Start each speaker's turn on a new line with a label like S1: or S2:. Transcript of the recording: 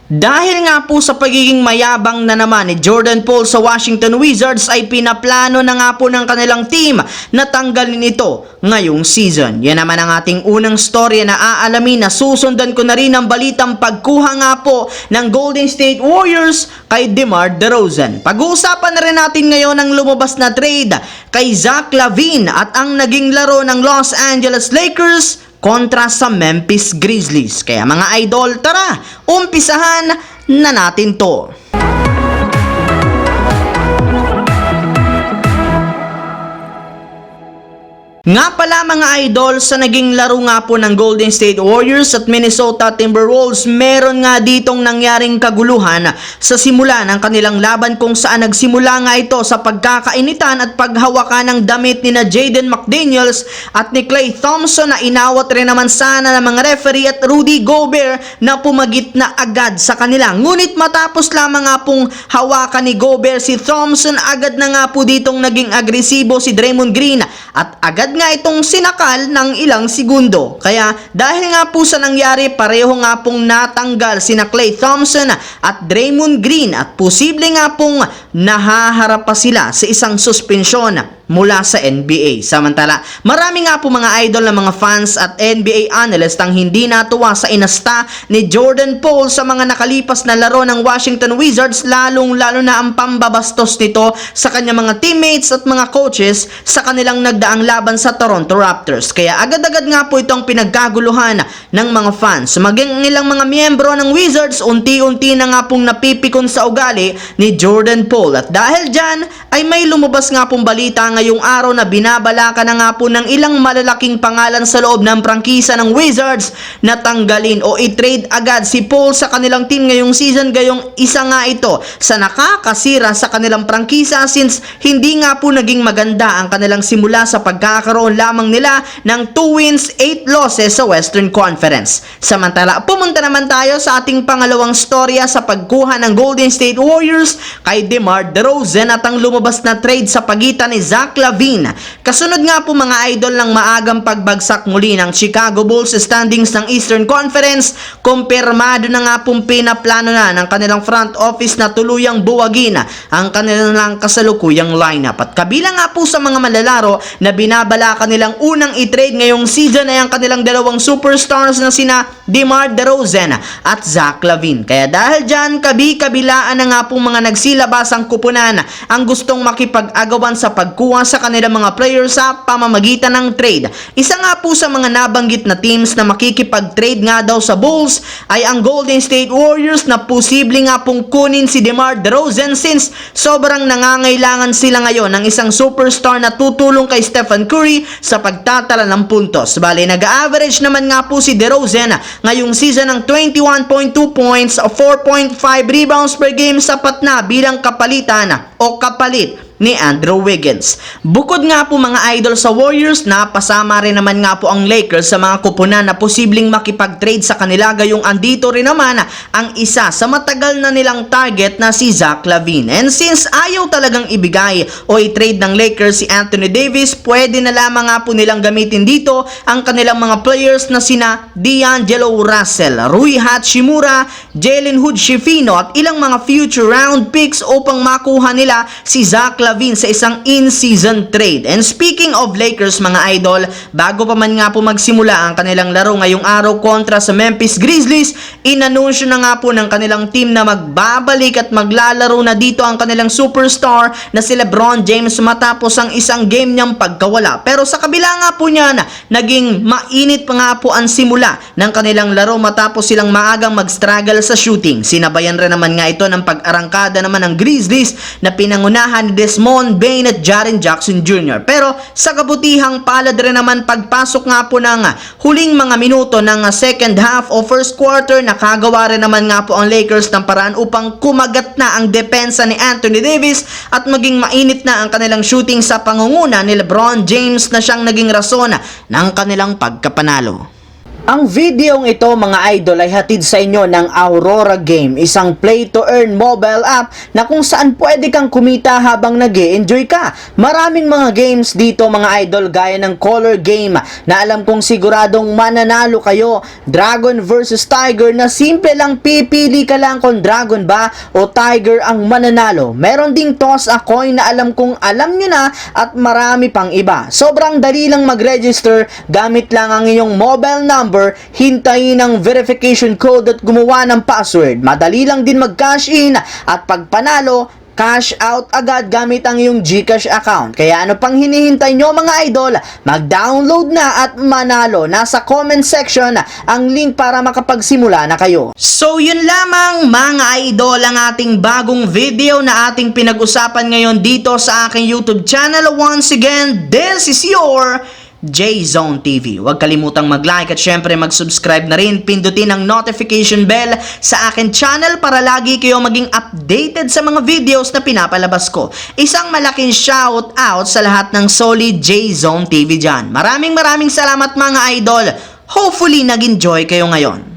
S1: Dahil nga po sa pagiging mayabang na naman ni Jordan Poole sa Washington Wizards ay pinaplano na nga po ng kanilang team na tanggalin ito ngayong season. Yan naman ang ating unang storya na aalamin na susundan ko na rin ang balitang pagkuha nga po ng Golden State Warriors kay DeMar DeRozan. Pag-uusapan na rin natin ngayon ang lumabas na trade kay Zach LaVine at ang naging laro ng Los Angeles Lakers kontra sa Memphis Grizzlies. Kaya mga idol, tara, umpisahan na natin to. Nga pala mga idol, sa naging laro nga po ng Golden State Warriors at Minnesota Timberwolves, meron nga ditong nangyaring kaguluhan sa simula ng kanilang laban kung saan nagsimula nga ito sa pagkakainitan at paghawakan ng damit ni na Jaden McDaniels at ni Klay Thompson na inawat rin naman sana ng mga referee at Rudy Gobert na pumagit na agad sa kanila. Ngunit matapos lamang nga pong hawakan ni Gobert si Thompson, agad na nga po ditong naging agresibo si Draymond Green at agad nga itong sinakal ng ilang segundo. Kaya dahil nga po sa nangyari, pareho nga pong natanggal sina Klay Thompson at Draymond Green at posible nga pong nahaharap pa sila sa isang suspensyon mula sa NBA. Samantala, marami nga po mga idol na mga fans at NBA analyst ang hindi natuwa sa inasta ni Jordan Poole sa mga nakalipas na laro ng Washington Wizards, lalong-lalo na ang pambabastos nito sa kanyang mga teammates at mga coaches sa kanilang nagdaang laban sa Toronto Raptors. Kaya agad-agad nga po itong pinagkaguluhan ng mga fans. Maging ilang mga miyembro ng Wizards, unti-unti na nga pong napipikon sa ugali ni Jordan Poole. At dahil dyan, ay may lumabas nga pong balita ngayong araw na binabalaka na nga po ng ilang malalaking pangalan sa loob ng prangkisa ng Wizards na tanggalin o i-trade agad si Poole sa kanilang team ngayong season. Gayong isa nga ito sa nakakasira sa kanilang prangkisa since hindi nga po naging maganda ang kanilang simula sa pagkakaroon lamang nila ng 2 wins, 8 losses sa Western Conference. Samantala, pumunta naman tayo sa ating pangalawang storya sa pagkuha ng Golden State Warriors kay DeMar DeRozan at ang lumabas na trade sa pagitan ni Zach LaVine. Kasunod nga po mga idol ng maagang pagbagsak muli ng Chicago Bulls sa standings ng Eastern Conference, kumpirmado na nga pong pinaplano na ng kanilang front office na tuluyang buwagin ang kanilang kasalukuyang lineup. At kabilang nga po sa mga malalaro na binabalaka nilang unang i-trade ngayong season ay ang kanilang dalawang superstars na sina DeMar DeRozan at Zach LaVine. Kaya dahil dyan, kabi-kabilaan na nga pong mga nagsilabas ang kupunan ang gustong makipag-agawan sa pagkuha sa kanilang mga players sa pamamagitan ng trade. Isa nga po sa mga nabanggit na teams na makikipag-trade nga daw sa Bulls ay ang Golden State Warriors na posible nga pong kunin si DeMar DeRozan since sobrang nangangailangan sila ngayon ng isang superstar na tutulong kay Stephen Curry sa pagtatala ng puntos. Bale, nag-average naman nga po si DeRozan ngayong season ng 21.2 points, 4.5 rebounds per game, sapat na bilang kapalitan o kapalit ni Andrew Wiggins. Bukod nga po mga idol sa Warriors, napasama rin naman nga po ang Lakers sa mga kupunan na posibleng makipag-trade sa kanila. Gayong andito rin naman ang isa sa matagal na nilang target na si Zach LaVine. And since ayaw talagang ibigay o i-trade ng Lakers si Anthony Davis, pwede na lamang nga po nilang gamitin dito ang kanilang mga players na sina D'Angelo Russell, Rui Hachimura, Jalen Hood-Schifino at ilang mga future round picks upang makuha nila si Zach LaVine sa isang in-season trade. And speaking of Lakers mga idol, bago pa man nga po magsimula ang kanilang laro ngayong araw kontra sa Memphis Grizzlies, inanunsyo na nga po ng kanilang team na magbabalik at maglalaro na dito ang kanilang superstar na si LeBron James matapos ang isang game niyang pagkawala. Pero sa kabila nga po niyan, naging mainit pa nga po ang simula ng kanilang laro matapos silang maagang mag-struggle sa shooting. Sinabayan rin naman nga ito ng pag-arangkada naman ng Grizzlies na pinangunahan ni Desmond Bane at Jaren Jackson Jr. Pero sa kabutihang palad rin naman pagpasok nga po ng huling mga minuto ng second half o first quarter, nakagawa rin naman nga po ang Lakers ng paraan upang kumagat na ang depensa ni Anthony Davis at maging mainit na ang kanilang shooting sa pangunguna ni LeBron James na siyang naging rason ng kanilang pagkapanalo. Ang videong ito mga idol ay hatid sa inyo ng Aurora Game, isang play-to-earn mobile app na kung saan pwede kang kumita habang nag-e-enjoy ka. Maraming mga games dito mga idol gaya ng Color Game na alam kong siguradong mananalo kayo. Dragon versus Tiger na simple lang pipili ka lang kung Dragon ba o Tiger ang mananalo. Meron ding Toss a Coin na alam kong alam nyo na at marami pang iba. Sobrang dali lang mag-register gamit lang ang iyong mobile number, hintayin ang verification code at gumawa ng password. Madali lang din mag-cash in at pag panalo, cash out agad gamit ang iyong GCash account. Kaya ano pang hinihintay nyo mga idol? Mag-download na at manalo. Nasa comment section ang link para makapagsimula na kayo. So yun lamang mga idol ang ating bagong video na ating pinag-usapan ngayon dito sa aking YouTube channel. Once again, this is your J-Zone TV. Huwag kalimutang mag-like at syempre mag-subscribe na rin. Pindutin ang notification bell sa akin channel para lagi kayo maging updated sa mga videos na pinapalabas ko. Isang malaking shout out sa lahat ng solid J-Zone TV dyan. Maraming salamat mga idol. Hopefully nag-enjoy kayo ngayon.